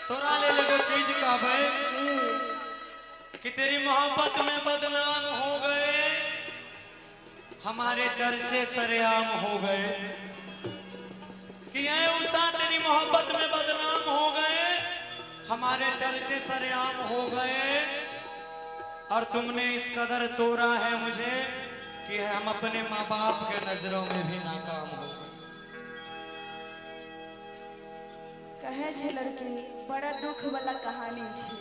तोरा ले लगो चीज का भाई कि तेरी मोहब्बत में बदनाम हो गए, हमारे चर्चे सरेआम हो गए। कि ऐ उषा तेरी मोहब्बत में बदनाम हो गए, हमारे चर्चे सरेआम हो गए। और तुमने इस कदर तोड़ा है मुझे कि हम अपने माँ बाप के नजरों में भी नाकाम हो गए। कहे छे लड़की बड़ा दुख वाला कहानी छे।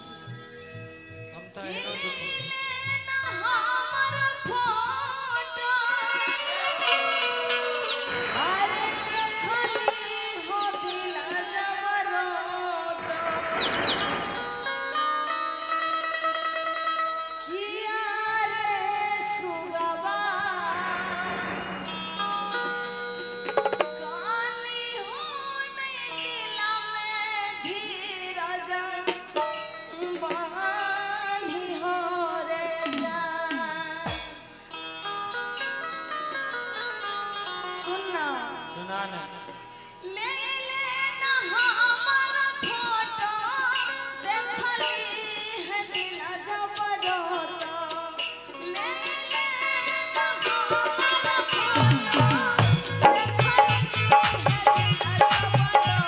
हम तो एनो दुख सुना ना ले लेना हमारा फोटो देखली है दिला जबरो तो ले लेना हमारा फोटो देखली है दिला जबरो तो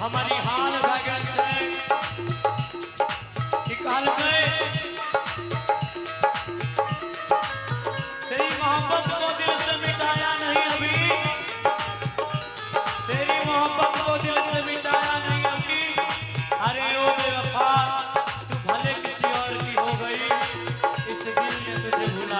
हमारी हाल भगल छे कि काल गए तेरी मोहब्बत को दिल से मिटाया नहीं अभी, तेरी मोहब्बत को दिल से मिटाया नहीं अभी। अरे ओ बेवफा तू भले किसी और की हो गई, इस दिल ने तुझे भुला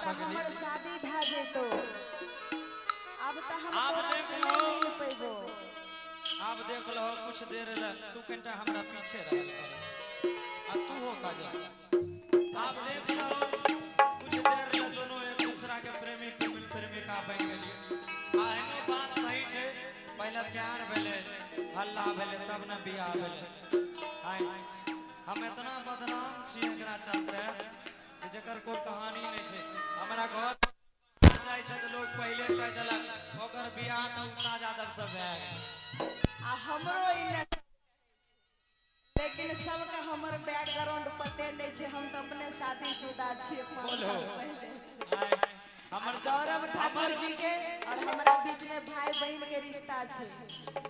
पगली हमर शादी भा जेतो अब त हम आप तोरा देख से लो। नहीं मिल पैबो। आप देख लो कुछ देर ला तू कंटा हमरा पीछे रहल कर आ तू हो काजल। आप देख लो कुछ देर ला दोनों एक दूसरा के प्रेमी प्रेमिका बन गेलिए। आइनो बात सही छे, पहले प्यार भेले हल्ला भेले तब ना बियाह भेले। आइ हम इतना बदनाम छी एकरा चलते कि जकर कोई कहानी नहीं छे। हमरा घर जाय छे तो लोग पहले कह देलक ओकर बियाह तो उषा यादव से भए गेल। आ हमरो इने लेकिन सबके हमर बैकग्राउंड पते नहीं छे। हम तो अपने शादीशुदा छिए 5 साल पहले से। हमर गौरव ठाकुर जी के और हमारा बीच में भाई बहन के रिश्ता छे,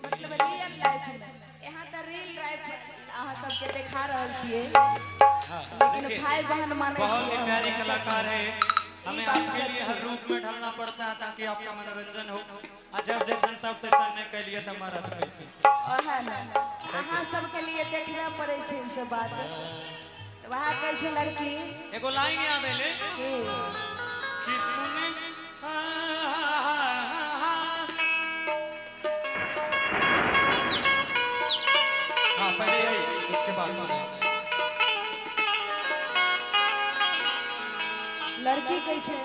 मतलब रियल लाइफ में। यहाँ तो रियल लाइफ अहाँ सबके देखा रहल छिए, लेकिन भाई बहन माने बहुत ही छिए। प्यारी कलाकार है। हमें आपके लिए हर रूप में ढलना पड़ता है ताकि आपका मनोरंजन हो। और जब जैसन सब तैसन नहीं के लिए तो मरद कैसे ओहे ना अहाँ सबके लिए देखना पड़े छे इस बात। तो वहाँ कहे छे लड़की एगो लाइन याद है ले कि सुने हाँ पहले यही उसके बाद सुने। लड़की कहे छे